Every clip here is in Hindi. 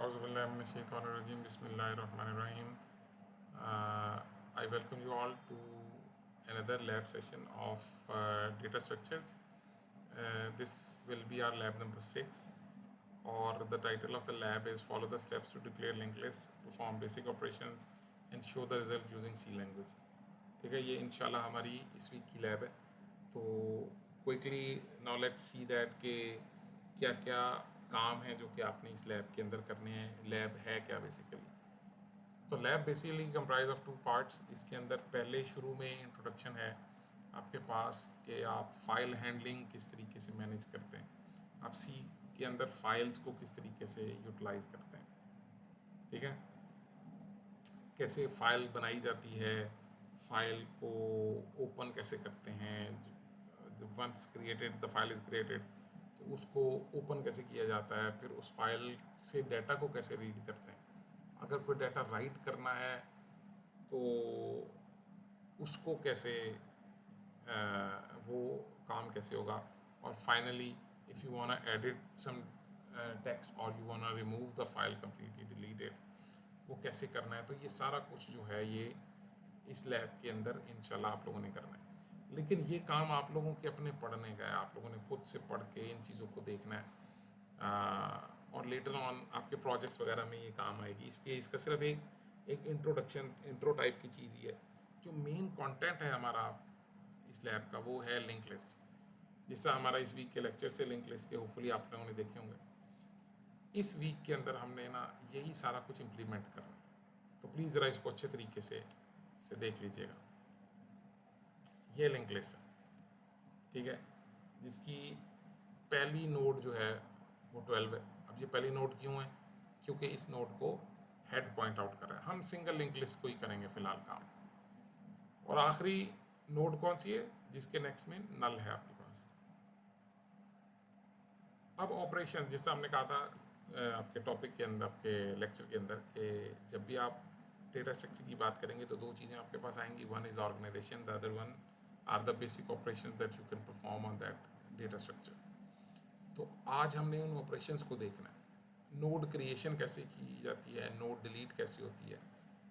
Auzubillahiminash-shaytanir-rajim. Bismillahir-rahmanir-rahim. I welcome you all to another lab session of data structures. This will be our lab number 6, or the title of the lab is Follow the steps to declare linked list, perform basic operations and show the result using C language. ठीक है, ये इंशाल्लाह हमारी इस वीक की लैब है. तो quickly now let's see that के क्या क्या काम है जो कि आपने इस लैब के अंदर करने हैं. लैब है क्या बेसिकली? तो lab basically comprise of 2 parts. इसके अंदर पहले शुरू में इंट्रोडक्शन है आपके पास कि आप फाइल हैंडलिंग किस तरीके से मैनेज करते हैं, आप सी के अंदर फाइल्स को किस तरीके से यूटिलाइज करते हैं. ठीक है, कैसे फाइल बनाई जाती है, फाइल को ओपन कैसे करते हैं. जब once created the file is created तो उसको ओपन कैसे किया जाता है, फिर उस फाइल से डाटा को कैसे रीड करते हैं. अगर कोई डाटा राइट करना है तो उसको कैसे वो काम कैसे होगा. और finally if you want to edit some text और you want to remove the file completely deleted, वो कैसे करना है. तो ये सारा कुछ जो है ये इस लैब के अंदर इंशाल्लाह आप लोगों ने करना है. लेकिन ये काम आप लोगों के अपने पढ़ने का है, आप लोगों ने खुद से पढ़ के इन चीज़ों को देखना है. और लेटर ऑन आपके प्रोजेक्ट्स वगैरह में ये काम आएगी. इसलिए इसका सिर्फ एक इंट्रो टाइप की चीज़ ही है. जो मेन कंटेंट है हमारा इस लैब का वो है लिंक लिस्ट. जिससे हमारा इस वीक के लेक्चर से लिंक लिस्ट के होपफुली आप लोगों ने देखे होंगे. इस वीक के अंदर हमने ना यही सारा कुछ इम्प्लीमेंट करना है. तो प्लीज़ ज़रा इसको अच्छे तरीके से देख लीजिएगा. ये लिंक लिस्ट है, ठीक है, जिसकी पहली नोड जो है वो 12 है. अब ये पहली नोड क्यों है? क्योंकि इस नोड को हेड पॉइंट आउट कर रहा है. हम सिंगल लिंक लिस्ट को ही करेंगे फ़िलहाल काम. और आखिरी नोड कौन सी है? जिसके नेक्स्ट में नल है आपके पास. अब ऑपरेशन, जैसा हमने कहा था आपके टॉपिक के अंदर, आपके लेक्चर के अंदर, कि जब भी आप डेटा स्ट्रक्चर की बात करेंगे तो 2 चीज़ें आपके पास आएंगी. One is organization, the other one are the basic operation that you can perform on that data structure. तो आज हमने उन ऑपरेशंस को देखना है. नोड क्रिएशन कैसे की जाती है, नोड डिलीट कैसे होती है,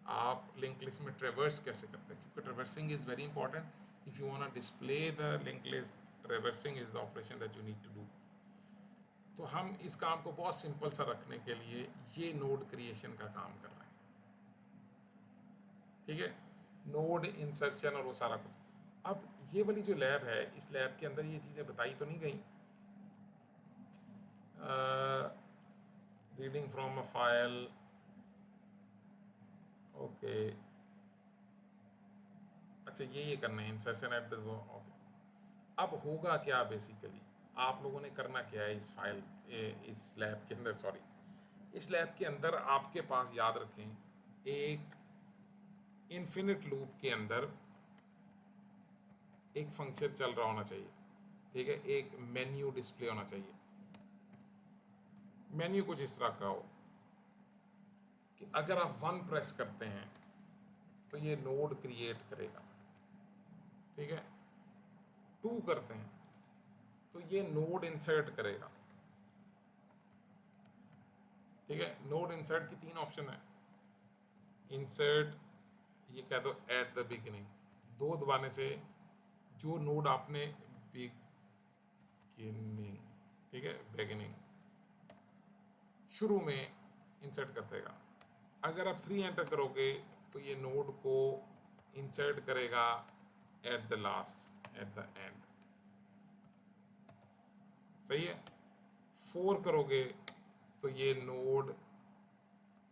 आप लिंक लिस्ट में ट्रेवर्स कैसे करते हैं, क्योंकि traversing is very important. If you want to display the link list, traversing is the operation that you need to do. तो हम इस काम को बहुत सिंपल सा रखने के लिए ये नोड क्रिएशन का काम कर रहे हैं. ठीक है, नोड इंसर्शन और वो सारा कुछ. अब ये वाली जो लैब है, इस लैब के अंदर ये चीज़ें बताई तो नहीं गई. Reading from a file, okay, अच्छा ये करना है इंसर्शन एट द. ओके, अब होगा क्या बेसिकली, आप लोगों ने करना क्या है इस फाइल, इस लैब के अंदर, सॉरी, इस लैब के अंदर आपके पास, याद रखें, एक इन्फिनिट लूप के अंदर एक फंक्शन चल रहा होना चाहिए. ठीक है, एक मेन्यू डिस्प्ले होना चाहिए. मेन्यू कुछ इस तरह का हो कि अगर आप 1 प्रेस करते हैं तो ये नोड क्रिएट करेगा. ठीक है, 2 करते हैं तो ये नोड इंसर्ट करेगा. ठीक है, नोड इंसर्ट की 3 ऑप्शन है. इंसर्ट, ये कह दो एट द बिगिनिंग, 2 दबाने से जो नोड आपने बिगिनिंग, ठीक है, बिगिनिंग, शुरू में इंसर्ट कर देगा. अगर आप 3 एंटर करोगे तो ये नोड को इंसर्ट करेगा at the last, eight the and. सही है. 4 करोगे तो ये नोड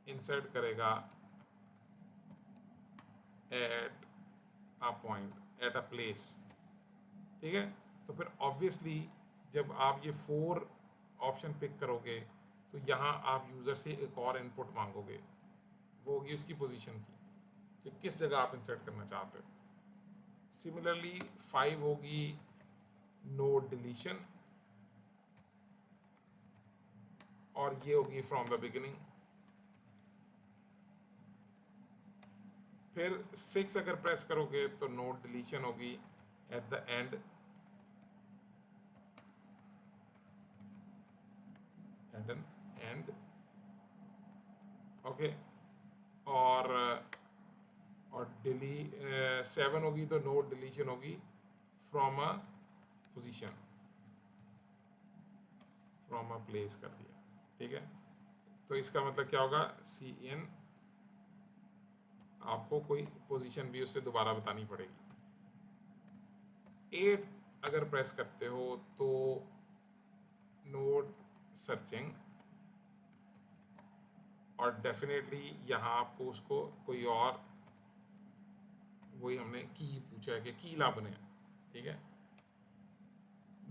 इंसर्ट करेगा at a point, at a place. ठीक है, तो फिर ऑब्वियसली जब आप ये 4 ऑप्शन पिक करोगे तो यहाँ आप यूज़र से एक और इनपुट मांगोगे. वो होगी उसकी पोजीशन की, कि किस जगह आप इंसर्ट करना चाहते हो. सिमिलरली 5 होगी नोड डिलीशन, और ये होगी फ्रॉम द बिगिनिंग. फिर 6 अगर प्रेस करोगे तो नोड डिलीशन होगी at the end, at an end. Okay. और डिली 7 होगी तो नोड डिलीशन होगी from a position, from a place कर दिया, ठीक है। तो इसका मतलब क्या होगा, सी इन आपको कोई पोजीशन भी उससे दोबारा बतानी पड़ेगी। 8 अगर प्रेस करते हो तो नोड सर्चिंग, और डेफिनेटली यहाँ आपको उसको कोई और, वही हमने की पूछा है कि की ला बने, ठीक है।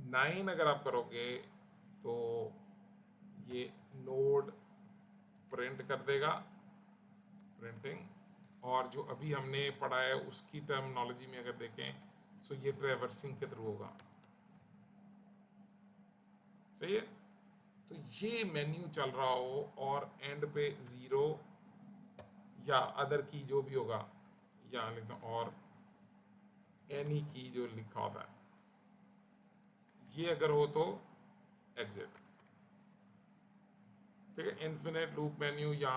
9 अगर आप करोगे तो ये नोड प्रिंट कर देगा, प्रिंटिंग। और जो अभी हमने पढ़ा है उसकी टर्मिनोलॉजी में अगर देखें तो ये ट्रैवर्सिंग के थ्रू होगा, सही है। तो ये मेन्यू चल रहा हो और एंड पे 0 या अदर की जो भी होगा, यहाँ लिखता हूँ, और एनी की जो लिखा होता है, ये अगर हो तो एग्जिट, ठीक है। इन्फिनिट लूप मेन्यू, या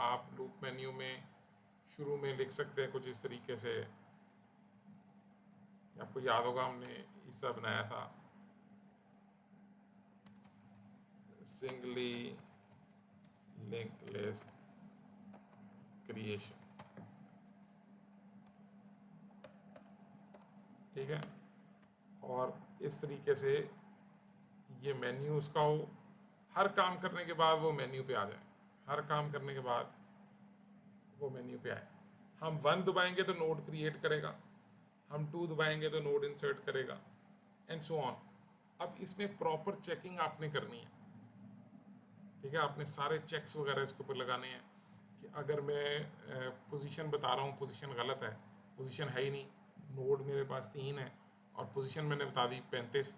आप लूप मेन्यू में शुरू में लिख सकते हैं कुछ इस तरीके से। आपको याद होगा हमने इसका बनाया था, सिंगली लिंक लिस्ट क्रिएशन, ठीक है। और इस तरीके से ये मेन्यू उसका हो, हर काम करने के बाद वो मेन्यू पे आ जाए, हर काम करने के बाद वो मेन्यू पे आए। हम 1 दबाएंगे तो नोड क्रिएट करेगा, हम 2 दबाएंगे तो नोड इंसर्ट करेगा, एंड सो ऑन। अब इसमें प्रॉपर चेकिंग आपने करनी है, ठीक है। आपने सारे चेक्स वगैरह इसके ऊपर लगाने हैं कि अगर मैं पोजीशन बता रहा हूँ, पोजीशन गलत है, पोजीशन है ही नहीं, नोड मेरे पास 3 है और पोजीशन मैंने बता दी 35,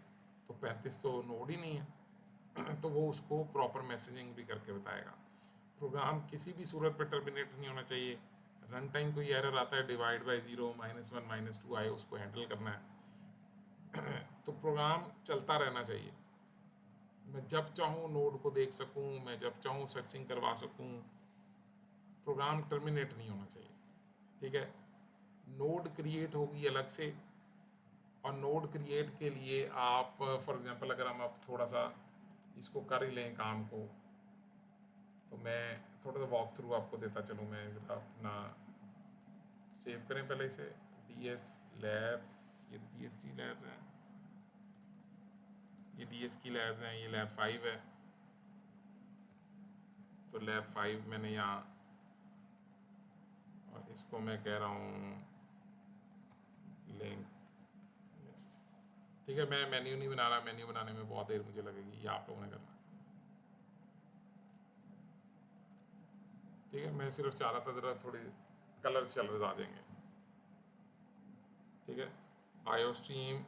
तो 35 तो नोड ही नहीं है तो वो उसको प्रॉपर मैसेजिंग भी करके बताएगा। प्रोग्राम किसी भी सूरत पे टर्मिनेट नहीं होना चाहिए। रन टाइम कोई एरर आता है, डिवाइड बाय 0, -1 -2 आए, उसको हैंडल करना है तो प्रोग्राम चलता रहना चाहिए। मैं जब चाहूँ नोड को देख सकूँ, मैं जब चाहूँ सर्चिंग करवा सकूँ, प्रोग्राम टर्मिनेट नहीं होना चाहिए, ठीक है। नोड क्रिएट होगी अलग से, और नोड क्रिएट के लिए आप फॉर एग्जांपल अगर हम अब थोड़ा सा इसको कर ही लें काम को, तो मैं थोड़ा सा वॉक थ्रू आपको देता चलूँ। मैं ज़रा अपना सेव करें पहले इसे, DS लैब्स, ये DST लैब्स हैं, ये DS की लैब्स हैं, ये लैब 5 है, तो लैब 5 मैंने यहाँ, और इसको मैं कह रहा हूँ लिंक लिस्ट, ठीक है। मैं मेन्यू नहीं बना रहा, मेन्यू बनाने में बहुत देर मुझे लगेगी, ये आप लोगों ने करना, ठीक है। मैं सिर्फ चाह रहा था ज़रा थोड़ी कलर चल आ जाएंगे, ठीक है। आयो स्ट्रीम,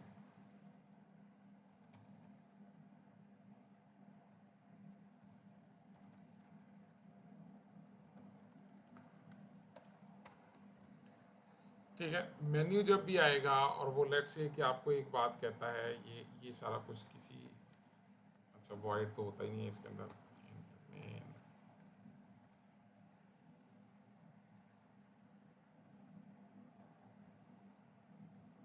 ठीक है। मेन्यू जब भी आएगा और वो लेट से कि आपको एक बात कहता है, ये सारा कुछ किसी, अच्छा वॉइड तो होता ही नहीं है इसके अंदर,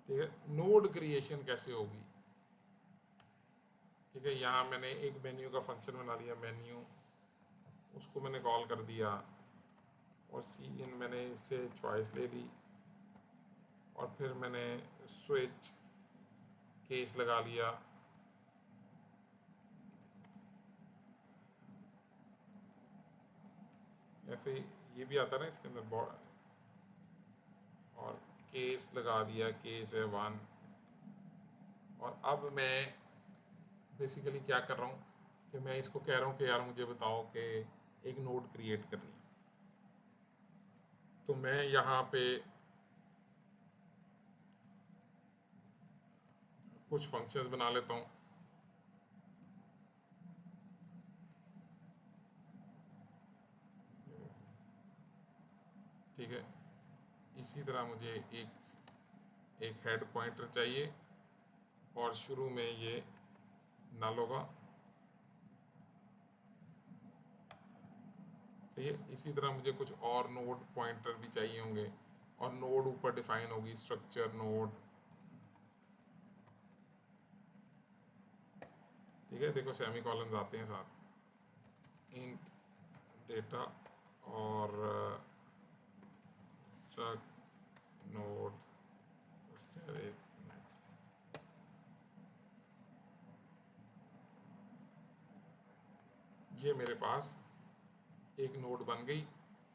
ठीक है। नोड क्रिएशन कैसे होगी, ठीक है। यहाँ मैंने एक मेन्यू का फंक्शन बना लिया, मेन्यू, उसको मैंने कॉल कर दिया, और सी इन मैंने इससे चॉइस ले ली, और फिर मैंने स्विच केस लगा लिया, या फिर ये भी आता है ना इसके अंदर, और केस लगा दिया, केस है 1। और अब मैं बेसिकली क्या कर रहा हूँ कि मैं इसको कह रहा हूँ कि यार मुझे बताओ कि एक नोड क्रिएट करनी है, तो मैं यहाँ पे कुछ फंक्शंस बना लेता हूँ, ठीक है। इसी तरह मुझे एक हेड पॉइंटर चाहिए, और शुरू में ये नल होगा, सही है। इसी तरह मुझे कुछ और नोड पॉइंटर भी चाहिए होंगे, और नोड ऊपर डिफाइन होगी, स्ट्रक्चर नोड। ठीक है, देखो सेमी कॉलम्स आते हैं साथ, इंट डेटा और स्ट्रक्ट नोड स्टैटिक नेक्स्ट। ये मेरे पास एक नोड बन गई।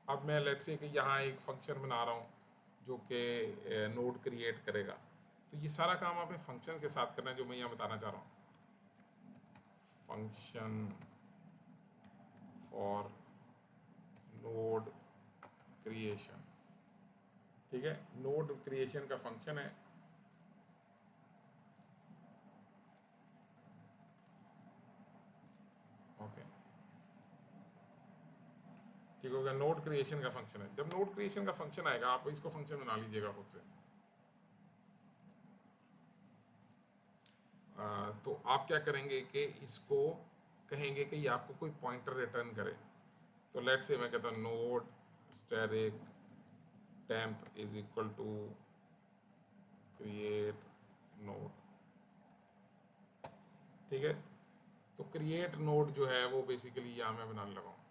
अब मैं लेट से कि यहाँ एक फंक्शन बना रहा हूँ जो कि नोड क्रिएट करेगा। तो ये सारा काम आपने फंक्शन के साथ करना है, जो मैं यहाँ बताना चाह रहा हूँ। फंक्शन फॉर नोड क्रिएशन, ठीक है, नोड क्रिएशन का फंक्शन है। ओके, ठीक हो गया, नोड क्रिएशन का फंक्शन है। जब नोड क्रिएशन का फंक्शन आएगा, आप इसको फंक्शन बना लीजिएगा खुद से। तो आप क्या करेंगे कि इसको कहेंगे कि ये आपको कोई पॉइंटर रिटर्न करे। तो लेट से मैं कहता हूँ node static temp is equal to create node, ठीक है। तो क्रिएट नोड जो है वो बेसिकली यहाँ मैं बनाने लगा हूँ।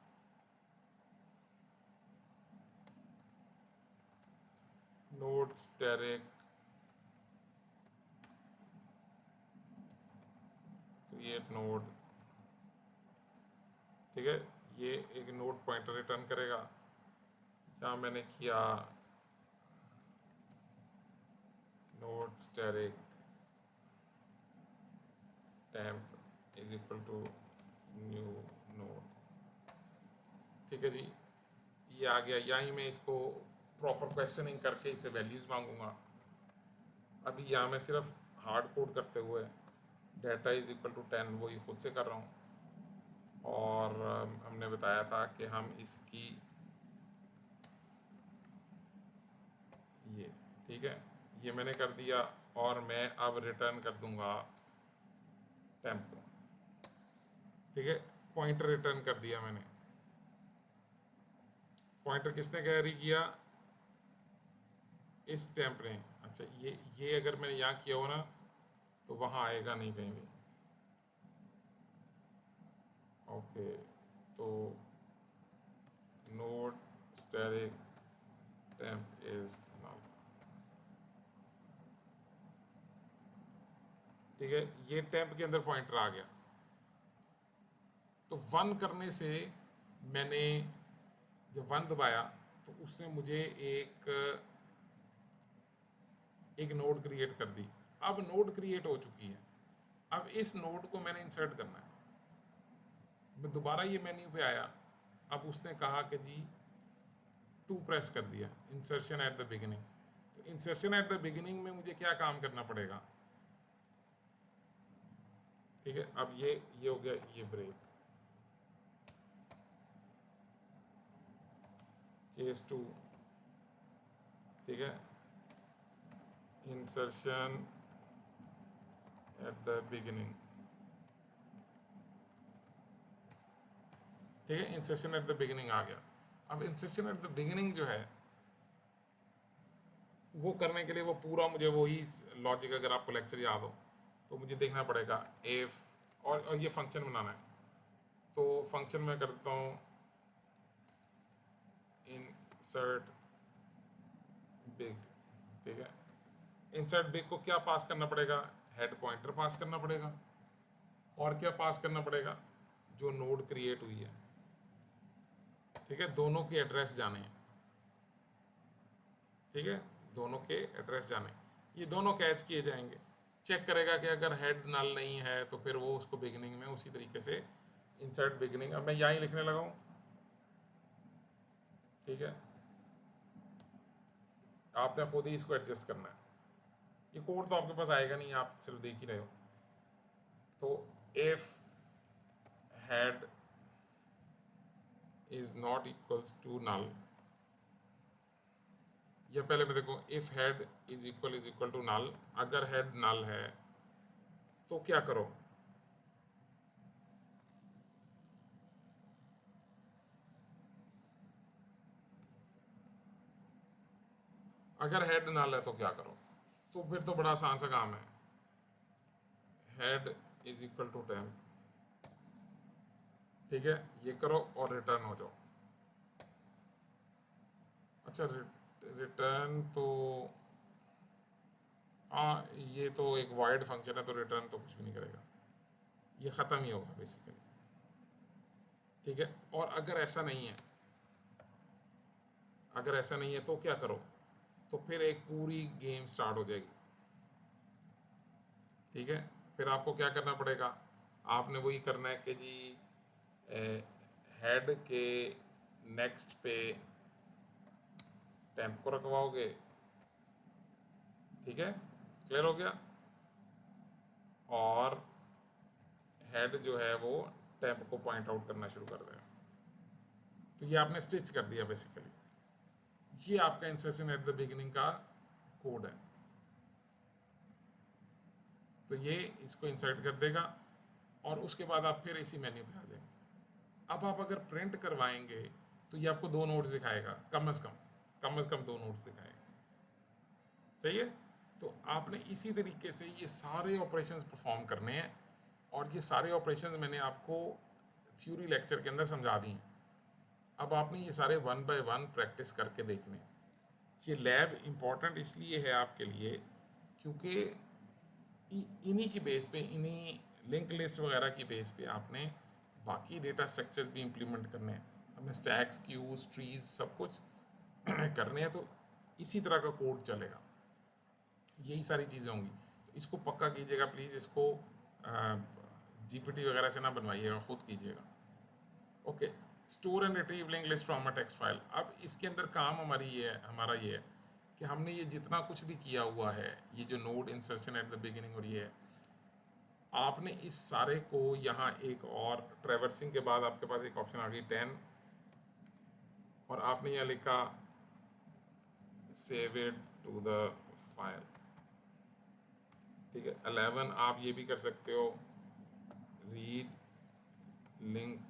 नोड स्टैटिक क्रिएट नोड, ठीक है, ये एक नोड पॉइंटर रिटर्न करेगा। यहाँ मैंने किया node static temp is equal to new node, ठीक है जी, ये आ गया। यहाँ ही मैं इसको प्रॉपर क्वेश्चनिंग करके इसे वैल्यूज़ मांगूंगा। अभी यहाँ मैं सिर्फ हार्ड कोड करते हुए डाटा इज इक्वल टू 10 वही खुद से कर रहा हूँ। और हमने बताया था कि हम इसकी ये, ठीक है, ये मैंने कर दिया, और मैं अब रिटर्न कर दूंगा टेम्प को, ठीक है। पॉइंटर रिटर्न कर दिया मैंने। पॉइंटर किसने कैरी किया? इस टेम्प ने। अच्छा, ये अगर मैंने यहाँ किया हो ना तो वहाँ आएगा नहीं कहीं भी। ओके, तो node static temp is null, ठीक है, ये टेम्प के अंदर पॉइंटर आ गया। तो 1 करने से मैंने जब 1 दबाया तो उसने मुझे एक नोड क्रिएट कर दी। अब नोड क्रिएट हो चुकी है, अब इस नोड को मैंने इंसर्ट करना है। मैं दोबारा ये मेन्यू पे आया, अब उसने कहा कि जी 2 प्रेस कर दिया, इंसर्शन एट द बिगिनिंग। तो इंसर्शन एट द बिगिनिंग में मुझे क्या काम करना पड़ेगा? ठीक है, अब ये हो गया, ये ब्रेक, केस 2, ठीक है, इंसर्शन एट द बिगिनिंग, ठीक है, इंसर्शन एट द बिगिनिंग आ गया। अब इंसर्शन एट द बिगिनिंग जो है वो करने के लिए वो पूरा मुझे वही लॉजिक, अगर आपको लेक्चर याद हो तो मुझे देखना पड़ेगा इफ, और ये फंक्शन बनाना है। तो फंक्शन में करता हूँ इंसर्ट बिग, ठीक है। इंसर्ट बिग को क्या पास करना पड़ेगा? हेड पॉइंटर पास करना पड़ेगा, और क्या पास करना पड़ेगा? जो नोड क्रिएट हुई है, ठीक है, दोनों के एड्रेस जाने हैं, ठीक है, दोनों के एड्रेस जाने, ये दोनों कैच किए जाएंगे। चेक करेगा कि अगर हेड नल नहीं है तो फिर वो उसको बिगिनिंग में उसी तरीके से इंसर्ट बिगिनिंग, अब मैं यहाँ ही लिखने लगा हूँ, ठीक है, आपने खुद ही इसको एडजस्ट करना है। ये कोड तो आपके पास आएगा नहीं, आप सिर्फ देख ही रहे हो। तो if head is not equals to null, या पहले मैं देखो if head is equal to null, अगर हेड नल है तो क्या करो? अगर हेड नल है तो क्या करो, तो फिर तो बड़ा आसान सा काम है, head is equal to temp, ठीक है, ये करो और रिटर्न हो जाओ। अच्छा रिटर्न तो हाँ, ये तो एक वॉइड फंक्शन है, तो रिटर्न तो कुछ भी नहीं करेगा, ये ख़त्म ही होगा बेसिकली, ठीक है। और अगर ऐसा नहीं है, अगर ऐसा नहीं है तो क्या करो, तो फिर एक पूरी गेम स्टार्ट हो जाएगी, ठीक है। फिर आपको क्या करना पड़ेगा, आपने वही करना है कि जी हेड के नेक्स्ट पे टेम्प को रखवाओगे, ठीक है, क्लियर हो गया, और हेड जो है वो टेम्प को पॉइंट आउट करना शुरू कर देगा। तो ये आपने स्टिच कर दिया बेसिकली, ये आपका इंसर्शन एट द बिगिनिंग का कोड है। तो ये इसको इंसर्ट कर देगा और उसके बाद आप फिर इसी मेन्यू पे आ जाएंगे। अब आप अगर प्रिंट करवाएंगे तो ये आपको 2 नोट्स दिखाएगा, कम से कम 2 नोट्स दिखाएगा, सही है। तो आपने इसी तरीके से ये सारे ऑपरेशंस परफॉर्म करने हैं, और ये सारे ऑपरेशंस मैंने आपको थ्योरी लेक्चर के अंदर समझा दी हैं। अब आपने ये सारे 1 बाय 1 प्रैक्टिस करके देखने। ये लैब इम्पॉर्टेंट इसलिए है आपके लिए क्योंकि इन्हीं की बेस पे, इन्हीं लिंक लिस्ट वगैरह की बेस पे आपने बाकी डेटा स्ट्रक्चर्स भी इम्प्लीमेंट करने हैं, हमने स्टैक्स, क्यूज, ट्रीज सब कुछ करने हैं। तो इसी तरह का कोड चलेगा, यही सारी चीज़ें होंगी। तो इसको पक्का कीजिएगा प्लीज़, इसको जीपीटी वगैरह से ना बनवाइएगा, खुद कीजिएगा। Okay, store and retrieve link list from a text file. अब इसके अंदर काम हमारा ये है कि हमने ये जितना कुछ भी किया हुआ है, ये जो node insertion at the beginning और ये है, आपने इस सारे को यहाँ एक और ट्रैवर्सिंग के बाद आपके पास एक ऑप्शन आ गई 10, और आपने यहाँ लिखा save it to the file, ठीक है। 11 आप ये भी कर सकते हो, read link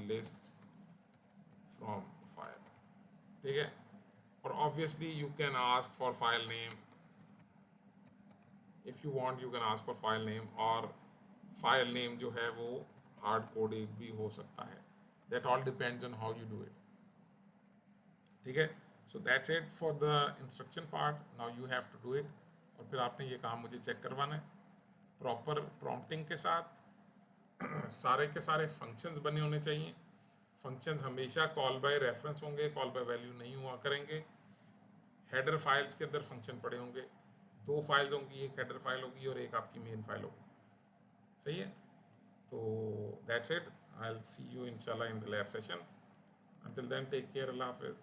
list from file, ठीक है। और obviously you can ask for file name, if you want you can ask for file name, और फाइल नेम जो है वो हार्ड कोडेड भी हो सकता है, that all depends on how you do it, ठीक है। So that's it for the instruction part, now you have to do it. और फिर आपने ये काम मुझे चेक करवाना है प्रॉपर प्रॉम्प्टिंग के साथ, सारे के सारे फंक्शंस बने होने चाहिए। फंक्शंस हमेशा कॉल बाय रेफरेंस होंगे, कॉल बाय वैल्यू नहीं हुआ करेंगे। हेडर फाइल्स के अंदर फंक्शन पड़े होंगे, 2 फाइल्स होंगी, एक हेडर फाइल होगी और एक आपकी मेन फाइल होगी, सही है। तो that's it, I will see you इंशाल्लाह in the lab session. Until then take care, अल्लाह हाफिज़।